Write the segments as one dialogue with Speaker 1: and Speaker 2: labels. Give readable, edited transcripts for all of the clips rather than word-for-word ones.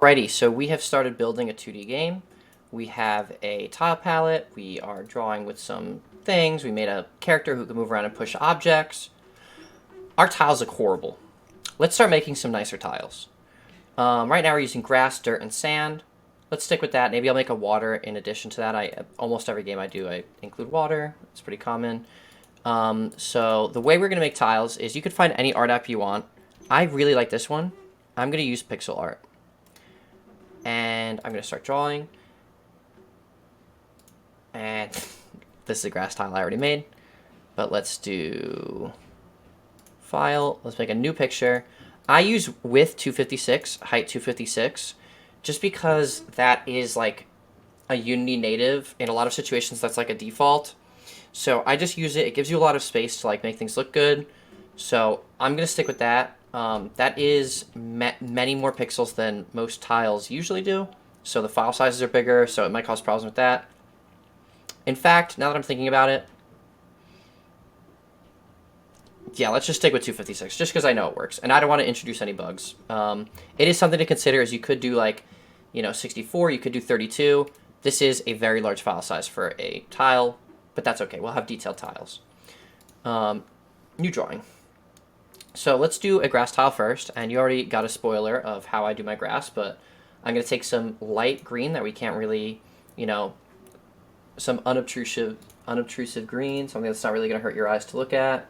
Speaker 1: Alrighty, so we have started building a 2D game. We have a tile palette. We are drawing with some things. We made a character who can move around and push objects. Our tiles look horrible. Let's start making some nicer tiles. Right now we're using grass, dirt, and sand. Let's stick with that. Maybe I'll make a water in addition to that. Almost every game I do, I include water. It's pretty common. So the way we're going to make tiles is you could find any art app you want. I really like this one. I'm going to use pixel art. And I'm going to start drawing. And this is a grass tile I already made. But let's do file. Let's make a new picture. I use width 256, height 256, just because that is like a Unity native. In a lot of situations, that's like a default. So I just use it. It gives you a lot of space to like make things look good. So I'm going to stick with that. That is many more pixels than most tiles usually do. So the file sizes are bigger, so it might cause problems with that. In fact, now that I'm thinking about it, yeah, let's just stick with 256, just because I know it works. And I don't want to introduce any bugs. It is something to consider, as you could do like, 64, you could do 32. This is a very large file size for a tile, but that's okay. We'll have detailed tiles. New drawing. So let's do a grass tile first, and you already got a spoiler of how I do my grass, but I'm going to take some light green that we can't really, some unobtrusive green, something that's not really going to hurt your eyes to look at.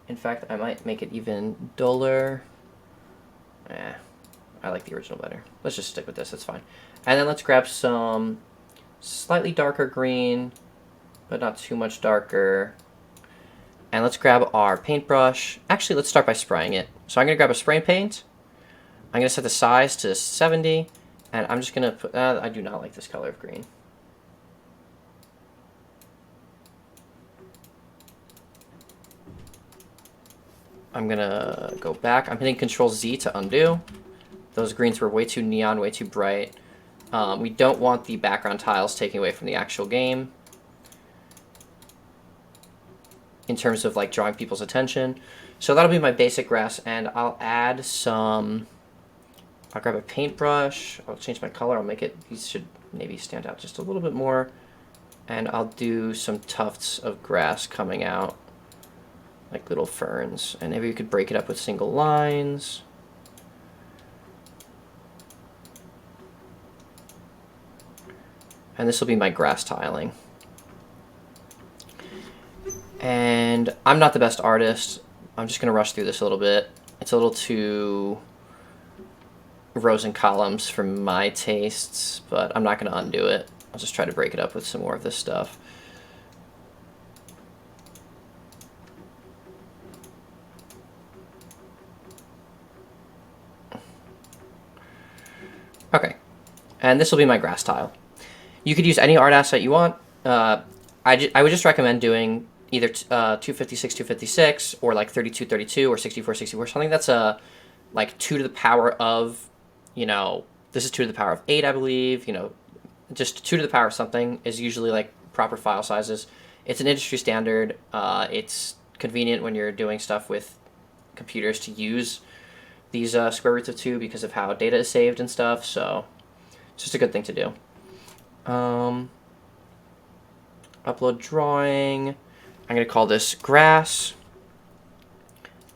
Speaker 1: In fact, I might make it even duller. I like the original better. Let's just stick with this, it's fine. And then let's grab some slightly darker green, but not too much darker. And let's grab our paintbrush. Actually, let's start by spraying it. So I'm going to grab a spray paint. I'm going to set the size to 70. And I'm just going to put... I do not like this color of green. I'm going to go back. I'm hitting Control Z to undo. Those greens were way too neon, way too bright. We don't want the background tiles taking away from the actual game in terms of like drawing people's attention. So that'll be my basic grass, and I'll add some... I'll grab a paintbrush. I'll change my color. I'll make it... These should maybe stand out just a little bit more. And I'll do some tufts of grass coming out, like little ferns. And maybe you could break it up with single lines. And this will be my grass tiling. And I'm not the best artist. I'm just going to rush through this a little bit. It's a little too rows and columns for my tastes, but I'm not going to undo it. I'll just try to break it up with some more of this stuff. Okay, and this will be my grass tile. You could use any art asset you want. I would just recommend doing either 256, 256, or like 32, 32, or 64, 64, something that's like 2 to the power of, this is 2 to the power of 8, I believe, just 2 to the power of something is usually like proper file sizes. It's an industry standard. It's convenient when you're doing stuff with computers to use these square roots of 2 because of how data is saved and stuff, so it's just a good thing to do. Upload drawing. I'm going to call this grass,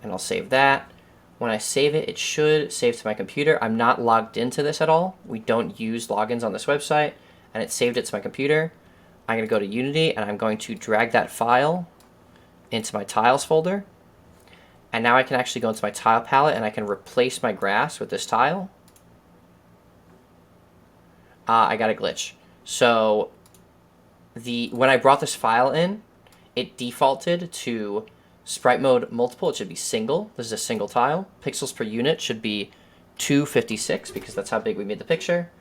Speaker 1: and I'll save that. When I save it, it should save to my computer. I'm not logged into this at all. We don't use logins on this website, and it saved it to my computer. I'm going to go to Unity, and I'm going to drag that file into my tiles folder. And now I can actually go into my tile palette, and I can replace my grass with this tile. I got a glitch. So when I brought this file in, it defaulted to sprite mode multiple. It should be single. This is a single tile. Pixels per unit should be 256 because that's how big we made the picture.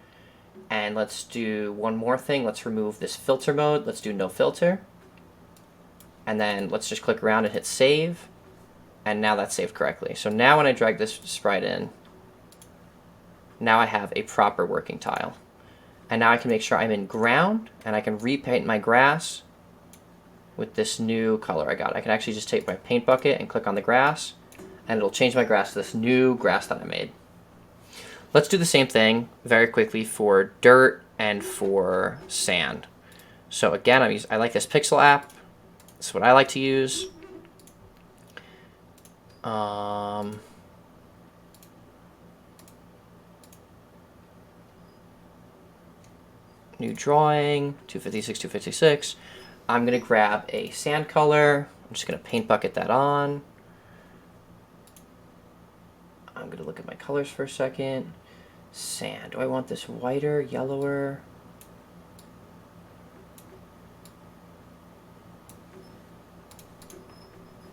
Speaker 1: And let's do one more thing. Let's remove this filter mode. Let's do no filter. And then let's just click around and hit save. And now that's saved correctly. So now when I drag this sprite in, now I have a proper working tile. And now I can make sure I'm in ground, and I can repaint my grass with this new color I got. I can actually just take my paint bucket and click on the grass, and it'll change my grass to this new grass that I made. Let's do the same thing very quickly for dirt and for sand. So again, I like this Pixel app. That's what I like to use. New drawing, 256, 256. I'm going to grab a sand color. I'm just going to paint bucket that on. I'm going to look at my colors for a second. Sand. Do I want this whiter, yellower?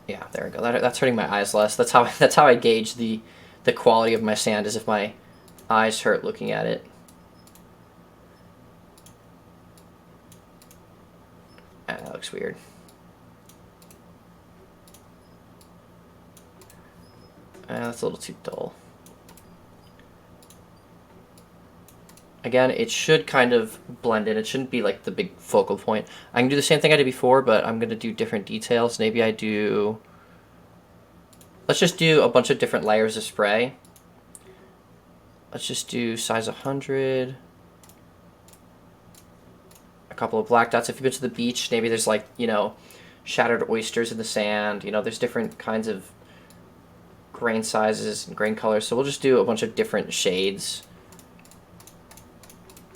Speaker 1: Yeah, there we go. That's hurting my eyes less. That's how I gauge the quality of my sand, is if my eyes hurt looking at it. That looks weird. That's a little too dull. Again, it should kind of blend in. It shouldn't be like the big focal point. I can do the same thing I did before, but I'm going to do different details. Maybe I do... Let's just do a bunch of different layers of spray. Let's just do size 100. A couple of black dots. If you've been to the beach, maybe there's like, you know, shattered oysters in the sand. You know, there's different kinds of grain sizes and grain colors. So we'll just do a bunch of different shades.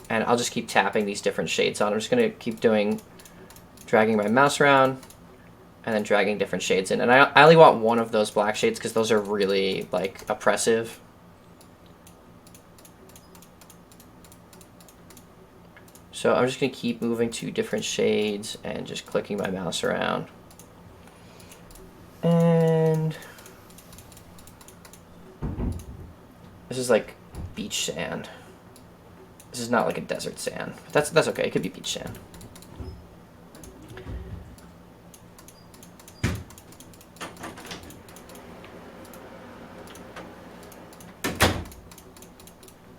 Speaker 1: And I'll just keep tapping these different shades on. I'm just going to keep dragging my mouse around and then dragging different shades in. And I only want one of those black shades because those are really, like, oppressive. So I'm just going to keep moving to different shades and just clicking my mouse around. And this is like beach sand. This is not like a desert sand, but that's okay. It could be beach sand.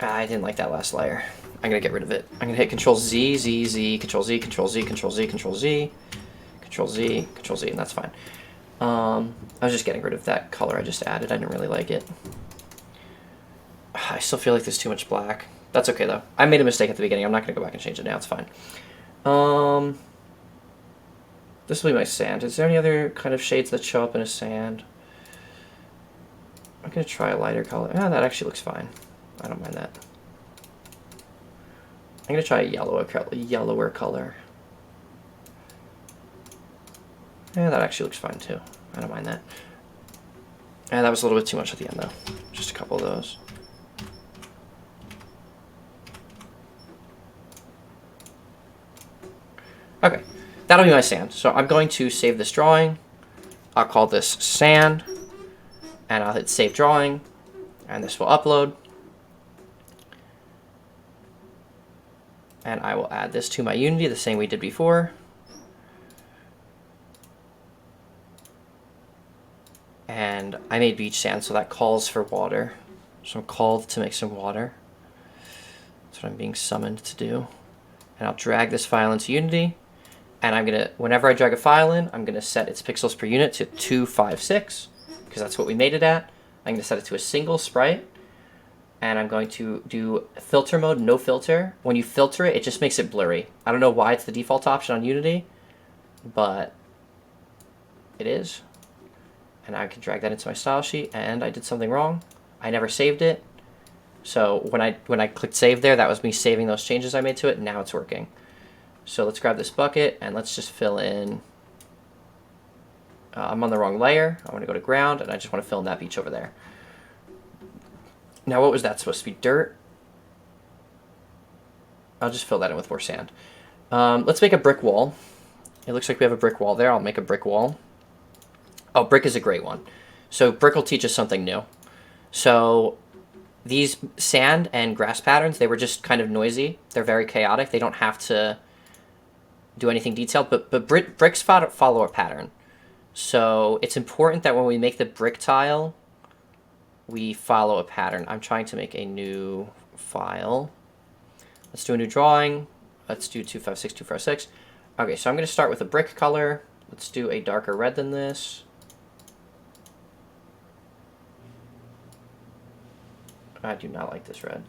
Speaker 1: I didn't like that last layer. I'm gonna get rid of it. I'm gonna hit Control Z, Z, Z, Control Z, Control Z, Control Z, Control Z, Control Z, Control Z, and that's fine. I was just getting rid of that color I just added. I didn't really like it. I still feel like there's too much black. That's okay though. I made a mistake at the beginning. I'm not gonna go back and change it now. It's fine. This will be my sand. Is there any other kind of shades that show up in a sand? I'm gonna try a lighter color. Ah, that actually looks fine. I don't mind that. I'm gonna try a yellower color. Yeah, that actually looks fine too. I don't mind that. And that was a little bit too much at the end though. Just a couple of those. Okay, that'll be my sand. So I'm going to save this drawing. I'll call this sand, and I'll hit save drawing, and this will upload. And I will add this to my Unity the same we did before. And I made beach sand, so that calls for water. So I'm called to make some water. That's what I'm being summoned to do. And I'll drag this file into Unity. And I'm gonna, whenever I drag a file in, I'm gonna set its pixels per unit to 256, because that's what we made it at. I'm gonna set it to a single sprite. And I'm going to do filter mode, no filter. When you filter it, it just makes it blurry. I don't know why it's the default option on Unity, but it is. And I can drag that into my style sheet, and I did something wrong. I never saved it. So when I clicked save there, that was me saving those changes I made to it, and now it's working. So let's grab this bucket, and let's just fill in. I'm on the wrong layer. I want to go to ground, and I just want to fill in that beach over there. Now, what was that supposed to be? Dirt? I'll just fill that in with more sand. Let's make a brick wall. It looks like we have a brick wall there. I'll make a brick wall. Oh, brick is a great one. So brick will teach us something new. So these sand and grass patterns, they were just kind of noisy. They're very chaotic. They don't have to do anything detailed, but bricks follow a pattern. So it's important that when we make the brick tile, we follow a pattern. I'm trying to make a new file. Let's do a new drawing. Let's do 256, 256. Okay, so I'm going to start with a brick color. Let's do a darker red than this. I do not like this red.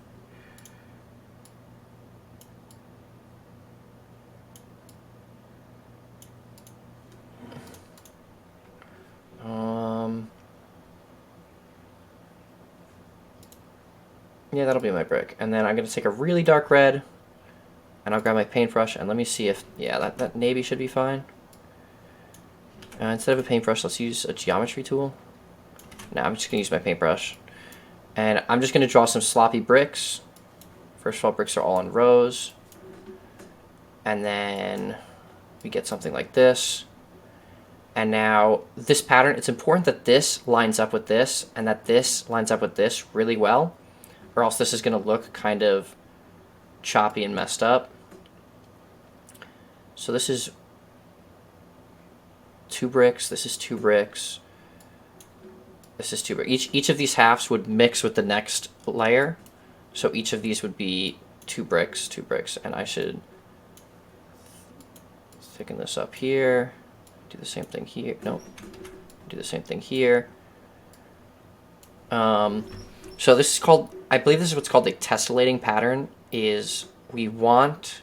Speaker 1: Yeah, that'll be my brick. And then I'm going to take a really dark red, and I'll grab my paintbrush, and let me see if, yeah, that navy should be fine. Instead of a paintbrush, let's use a geometry tool. No, I'm just going to use my paintbrush. And I'm just going to draw some sloppy bricks. First of all, bricks are all in rows. And then we get something like this. And now this pattern, it's important that this lines up with this and that this lines up with this really well, or else this is going to look kind of choppy and messed up. So this is 2 bricks, this is 2 bricks, this is 2 bricks. Each of these halves would mix with the next layer, so each of these would be 2 bricks, and I should thicken this up here, do the same thing here, nope, do the same thing here. So this is called, I believe this is what's called a tessellating pattern, is we want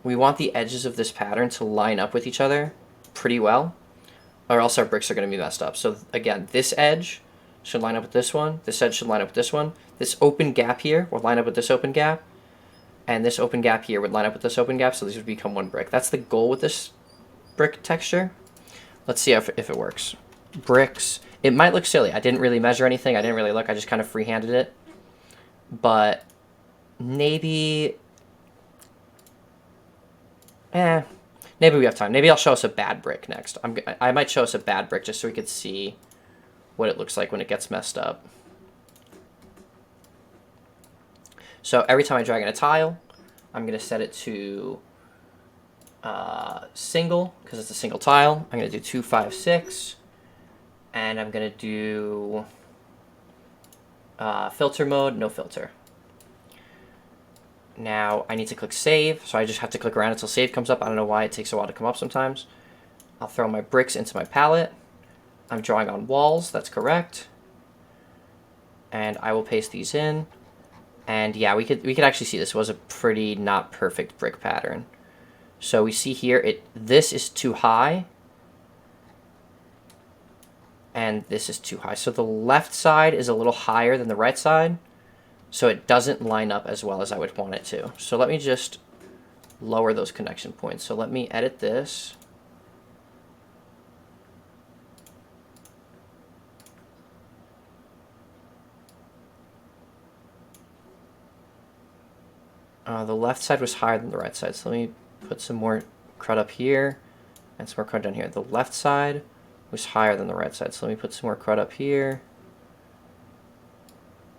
Speaker 1: the edges of this pattern to line up with each other pretty well, or else our bricks are going to be messed up. So again, this edge should line up with this one, this edge should line up with this one, this open gap here will line up with this open gap, and this open gap here would line up with this open gap, so these would become 1 brick. That's the goal with this brick texture. Let's see if it works. Bricks. It might look silly. I didn't really measure anything. I didn't really look. I just kind of freehanded it. But maybe... maybe we have time. Maybe I'll show us a bad brick next. I might show us a bad brick just so we could see what it looks like when it gets messed up. So every time I drag in a tile, I'm going to set it to single, because it's a single tile. I'm going to do 2, 5, 6. And I'm going to do filter mode, no filter. Now I need to click save, so I just have to click around until save comes up. I don't know why it takes a while to come up sometimes. I'll throw my bricks into my palette. I'm drawing on walls, that's correct. And I will paste these in. And yeah, we could actually see this was a pretty not perfect brick pattern. So we see here, this is too high. And this is too high. So the left side is a little higher than the right side. So it doesn't line up as well as I would want it to. So let me just lower those connection points. So let me edit this. The left side was higher than the right side. So let me put some more crud up here and some more crud down here. The left side was higher than the right side. So let me put some more crud up here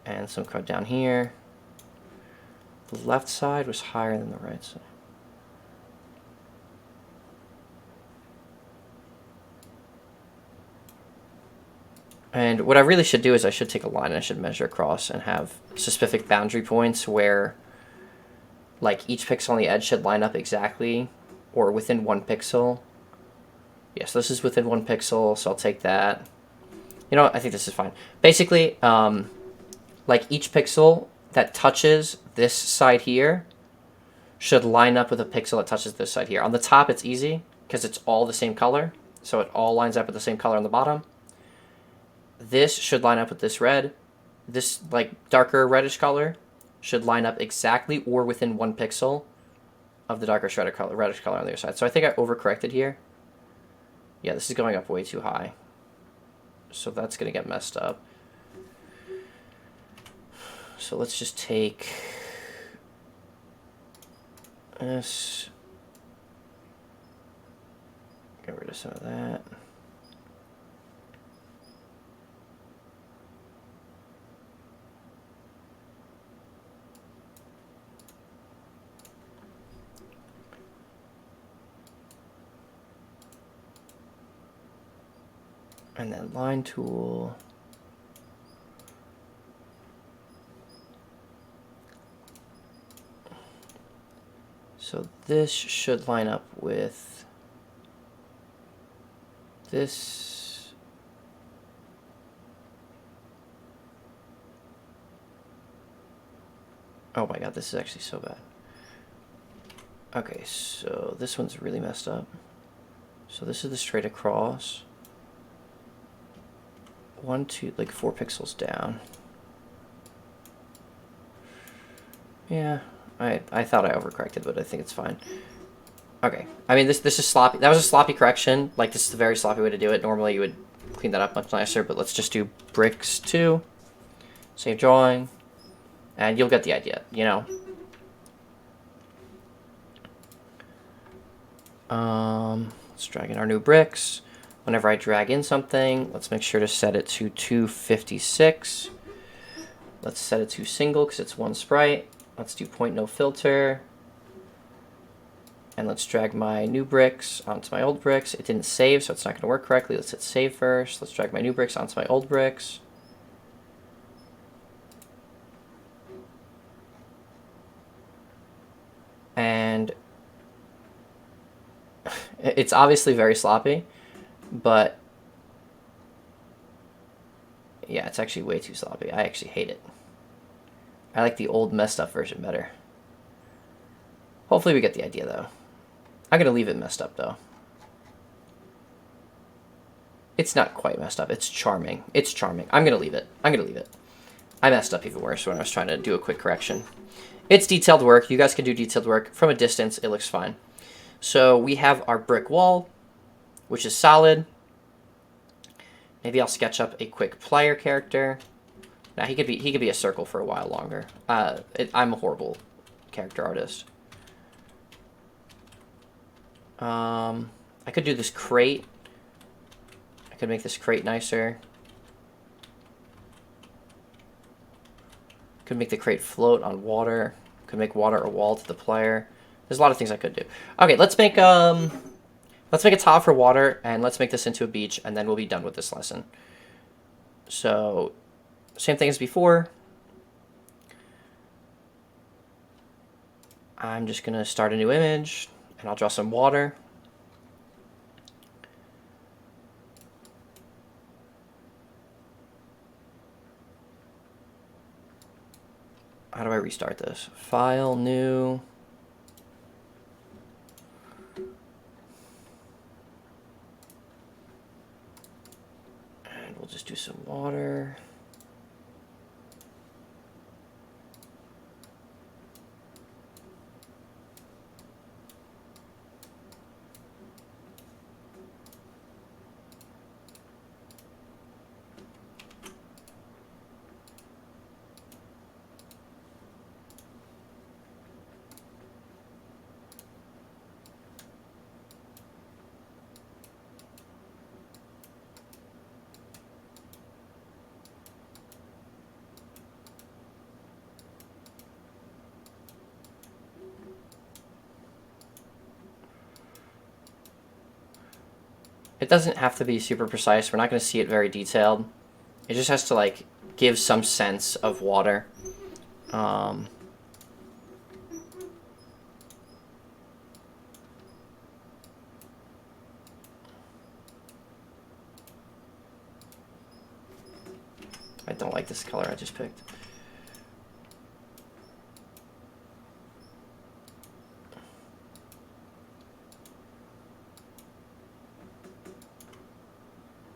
Speaker 1: and some crud down here. The left side was higher than the right side. And what I really should do is I should take a line and I should measure across and have specific boundary points where like each pixel on the edge should line up exactly or within 1 pixel. Yes, this is within 1 pixel, so I'll take that. You know what? I think this is fine. Basically, like each pixel that touches this side here should line up with a pixel that touches this side here. On the top, it's easy because it's all the same color. So it all lines up with the same color on the bottom. This should line up with this red. This like darker reddish color should line up exactly or within 1 pixel of the darker reddish color on the other side. So I think I overcorrected here. Yeah, this is going up way too high. So that's going to get messed up. So let's just take this. Get rid of some of that. And then line tool. So this should line up with this. Oh my god, this is actually so bad. Okay, so this one's really messed up. So this is the straight across. 1, 2, like 4 pixels down. Yeah, I thought I overcorrected, but I think it's fine. Okay, I mean this is sloppy. That was a sloppy correction. Like this is a very sloppy way to do it. Normally you would clean that up much nicer, but let's just do bricks 2. Save drawing, and you'll get the idea. You know. Let's drag in our new bricks. Whenever I drag in something, let's make sure to set it to 256. Let's set it to single because it's one sprite. Let's do point no filter. And let's drag my new bricks onto my old bricks. It didn't save, so it's not going to work correctly. Let's hit save first. Let's drag my new bricks onto my old bricks. And it's obviously very sloppy, but yeah, it's actually way too sloppy. I actually hate it. I like the old messed up version better. Hopefully we get the idea though. I'm going to leave it messed up though. It's not quite messed up. It's charming. It's charming. I'm going to leave it. I'm going to leave it. I messed up even worse when I was trying to do a quick correction. It's detailed work. You guys can do detailed work. From a distance, it looks fine. So we have our brick wall, which is solid. Maybe I'll sketch up a quick player character. Now he could be a circle for a while longer. I'm a horrible character artist. I could do this crate. I could make this crate nicer. Could make the crate float on water. Could make water a wall to the player. There's a lot of things I could do. Okay, let's make a tile for water, and let's make this into a beach, and then we'll be done with this lesson. So, same thing as before. I'm just gonna start a new image, and I'll draw some water. How do I restart this? File, new. And we'll just do some water. It doesn't have to be super precise. We're not going to see it very detailed. It just has to, like, give some sense of water. I don't like this color I just picked.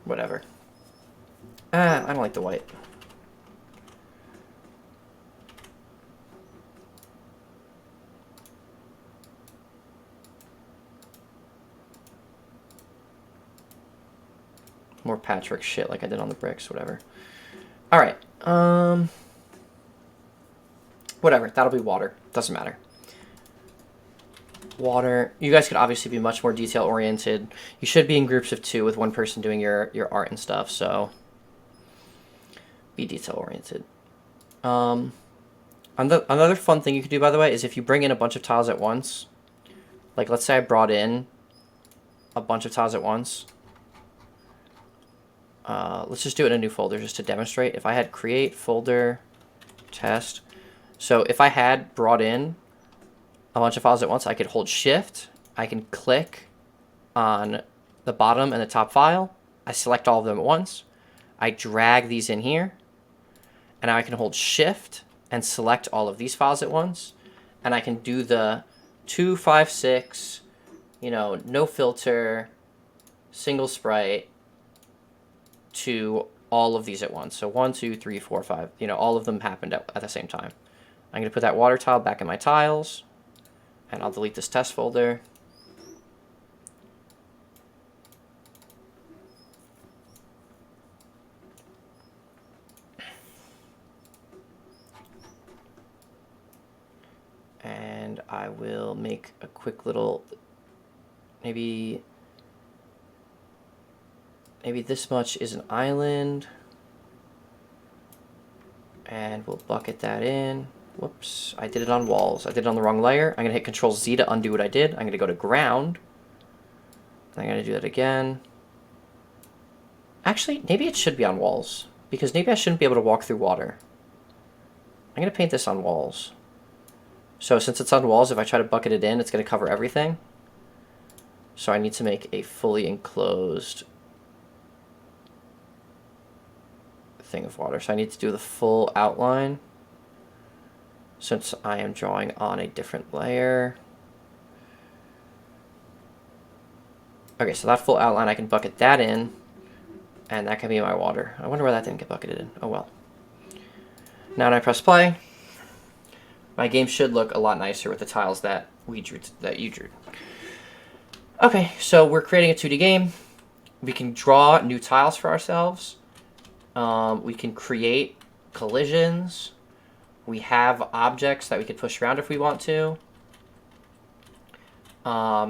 Speaker 1: Whatever. I don't like the white. More patchwork shit like I did on the bricks, whatever. Alright, whatever, that'll be water. Doesn't matter. Water. You guys could obviously be much more detail oriented. You should be in groups of 2 with one person doing your art and stuff, so be detail oriented. Another fun thing you could do, by the way, is if you bring in a bunch of tiles at once, like let's say I brought in a bunch of tiles at once. Let's just do it in a new folder just to demonstrate. If I had create folder test, so if I had brought in a bunch of files at once, I could hold shift, I can click on the bottom and the top file, I select all of them at once, I drag these in here, and now I can hold shift and select all of these files at once. And I can do the 2, 5, 6, no filter, single sprite to all of these at once. So 1, 2, 3, 4, 5, all of them happened at the same time. I'm going to put that water tile back in my tiles, and I'll delete this test folder. And I will make a quick little, maybe this much is an island. And we'll bucket that in. Whoops, I did it on walls. I did it on the wrong layer. I'm going to hit Control Z to undo what I did. I'm going to go to ground. I'm going to do that again. Actually, maybe it should be on walls, because maybe I shouldn't be able to walk through water. I'm going to paint this on walls. So since it's on walls, if I try to bucket it in, it's going to cover everything. So I need to make a fully enclosed thing of water. So I need to do the full outline, since I am drawing on a different layer. Okay, so that full outline, I can bucket that in, and that can be my water. I wonder why that didn't get bucketed in. Oh well. Now when I press play, my game should look a lot nicer with the tiles that you drew. Okay, so we're creating a 2D game. We can draw new tiles for ourselves. We can create collisions. We have objects that we could push around if we want to.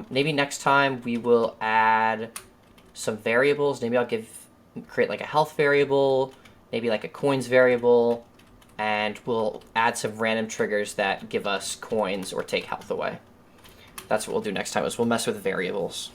Speaker 1: Maybe next time we will add some variables. Maybe I'll create like a health variable, maybe like a coins variable, and we'll add some random triggers that give us coins or take health away. That's what we'll do next time, is we'll mess with variables.